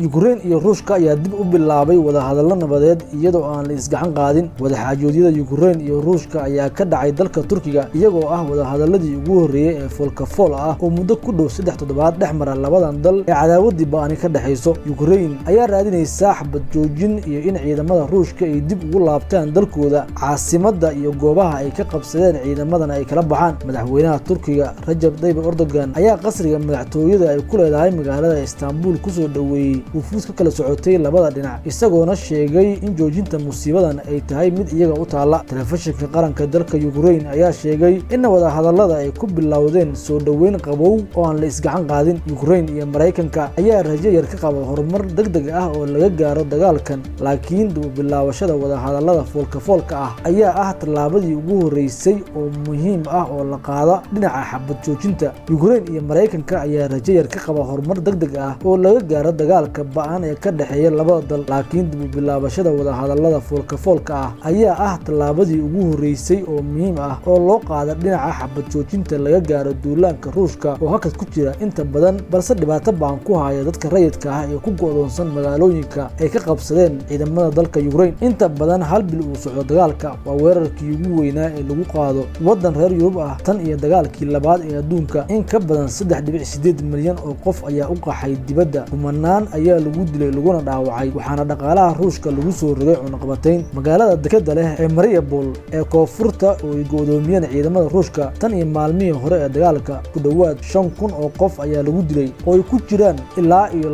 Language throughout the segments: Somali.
Ukraine iyo Ruushka ayaa dib u bilaabay wadahadallo nabadeed iyadoo aan la isgacan qaadin. Wadaxaajoodyada Ukraine iyo Ruushka ayaa ka dhacay dalka Turkiga iyagoo ah wadahadaladii ugu horreeyay ee foolka-fool ah oo muddo ku dhow 3 toddobaad dhex mara labadan dal ee cadaawadii ba'ani ka dhaxayso. Ukraine ayaa raadinaysa xabad joojin iyo in ciidamada Ruushka ay dib ugu laabtaan dalkooda, caasimadda iyo goobaha ay ka qabsadeen ciidamadan ay kala baxaan. Madaxweynaha Turkiga Recep Tayyip Erdogan ayaa qasriga madaxtooyada ay ku leedahay magaalada Istanbul ku soo dhaweeyay wufuud ka kala socotay labada dhinac, isagoona sheegay in joojinta musiibadan ay tahay mid iyaga u taala. Telefishinka qaranka dalka Ukraine ayaa sheegay in wadahadallada ay ku bilowdeen soo dhaweyn qabow oo aan la isgacan qaadin. Ukraine iyo Mareykanka ayaa rajo yar ka qaba horumar degdeg ah oo laga gaaro dagaalkan, laakiin dib u bilaabashada wadahadallada foolka-foolka ah ayaa ah tallaabadii ugu horreysay oo muhiim ah oo la qaado dhinaca xabad joojinta. Ukraine iyo Mareykanka ayaa rajo yar ka qaba horumar degdeg ah oo laga gaaro dagaalka ba'an ee ka dhaxeeya labada dal, laakiin dib u bilaabashada wadahadallada foolka-foolka ah ayaa ah tallaabadii ugu horreysay oo muhiim ah oo loo qaado dhinaca xabad joojinta laga gaaro duulaanka Ruushka oo halkaas ku jira inta badan balse dhibaato ba'an ku haya dadka rayidka ah ee ku go'doonsan magaalooyinka ay ka qabsadeen ciidamada dalka Ukraine. Inta badan hal bil uu socdo dagaalka waa weerarkii ugu weynaa ee lagu qaado waddan reer Yurub ah tan iyo dagaalkii labaad ee adduunka. In ka badan 3.8 milyan oo qof ayaa u qaxay dibadda, kumanaan ayaa lagu dilay laguna dhaawacay, waxaana dhaqaalaha Ruushka lagu soo rogay cunaqabatayn. Magaalada dekedda leh ee Mariupol ee koonfurta oo ay go'doomiyeen ciidamada Ruushka tan iyo maalmihii hore ee dagaalka, ku dhowaad 5,000 oo qof ayaa lagu dilay oo ay ku jiraan ilaa iyo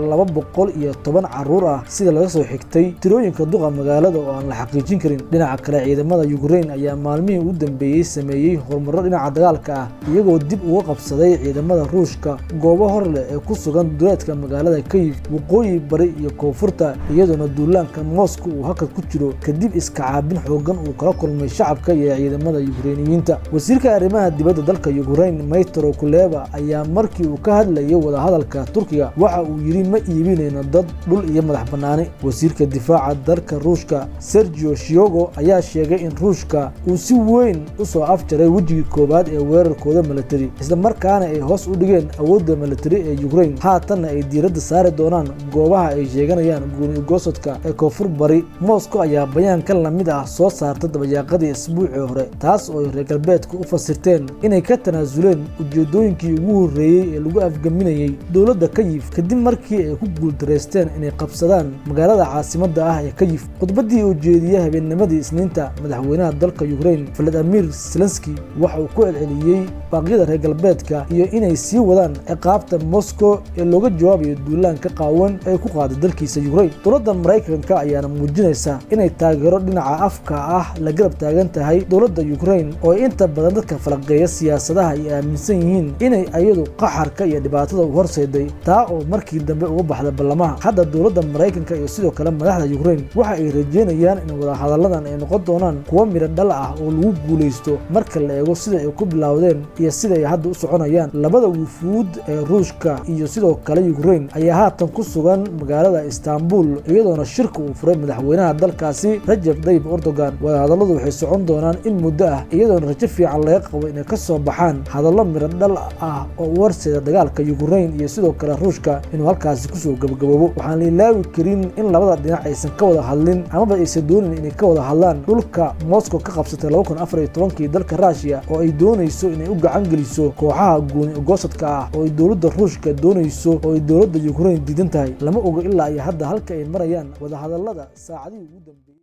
210 carruur ah sida laga soo xigtay tirooyinka duqa magaalada oo aan la xaqiijin karin. Dhinaca kale, ciidamada Ukraine ayaa maalmihii u dambeeyay sameeyay horumarro dhinaca dagaalka ah iyagoo dib uga qabsaday ciidamada Ruushka goobo hor leh ee ku sugan duleedka magaalada Kyiv, waqooyi bari iyo koonfurta, iyadoona duulaanka Moscow uu halkaas ku jiro kadib iska caabin xooggan uu kala kulmay shacabka iyo ciidamada Ukrainiyiinta. Wasiirka arrimaha dibadda dalka Ukraine Dmytro Kuleba ayaa markii uu ka hadlayay wadahadalka Turkiga waxa uu yiri ma iibinayno dad, dhul iyo madax bannaani. Wasiirka difaaca dalka Ruushka Sergio Shoigu ayaa sheegay in Ruushka uu si weyn u soo afjaray wejigii koowaad ee weerarkooda militari, isla markaana ay hoos u dhigeen awoodda militari ee Ukraine, haatanna ay diiradda saari doonaan goobaha ay sheeganayaan gooni-goosodka ee koonfur bari. Moscow ayaa bayaankan la mid ah soo saartay dabayaaqadii isbuucii hore, taas oo ay reer galbeedku u fasirteen inay ka tanaasuleen ujeedooyinkii ugu horreeyay ee lagu afgaminayay dowladda Kyiv kadib markii ay ku guuldareysteen inay qabsadaan magaalada caasimadda ah ee Kyiv. Khudbaddii uu jeediyay habeennimadii Isniinta, madaxweynaha dalka Ukraine Volodymyr Zelensky waxa uu ku celceliyay baaqyada reer galbeedka iyo inay sii wadaan ciqaabta Moscow ee looga jawaabayo duulaanka qaawan ee ku qaaday dalkiisa Ukraine. Dowladda Mareykanka ayaana muujinaysa inay taageero dhinaca afka ah la garab taagan tahay dowladda Ukraine oo inta badan dadka falaqeeya siyaasadaha ay aaminsan yihiin inay ayadu qaxarka iyo dhibaatada u horseeday, taa oo markii dambe uga baxda ballamaha. Hadda dowladda Mareykanka iyo sidoo kale madaxda Ukraine waxa ay rajeynayaan in wadahadalladan ay noqon doonaan kuwo midho dhal ah oo lagu guuleysto marka la eego sida ay ku bilowdeen iyo sida ay hadda u soconayaan. Labada wufuud ee Ruushka iyo sidoo kale Ukraine ayaa haatan ku sugan magaalada Istanbul iyadoona shirka uu furay madaxweynaha dalkaasi Recep Tayyip Erdogan. Wadahadalladu waxay socon doonaan in muddo ah iyadoona rajo fiican laga qabo inay ka soo baxaan hadallo midho dhal ah oo u horseeda dagaalka Ukraine iyo sidoo kale Ruushka inuu halkaasi kusoo gabagaboobo. Waxaan la ilaawi karin in labada dhinac aysan ka wada hadlin amaba aysan doonin inay ka wada hadlaan dhulka Moscow ka qabsatay 2014 dalka Russia oo ay doonayso inay u gacan geliso kooxaha gooni-goosodka ah oo ay dowladda Ruushka doonayso oo ay dowladda Ukraine diidan tahay. Lama oga ilaa iyo hadda halka ay marayaan wadahadallada saacadihii ugu dambeeyay.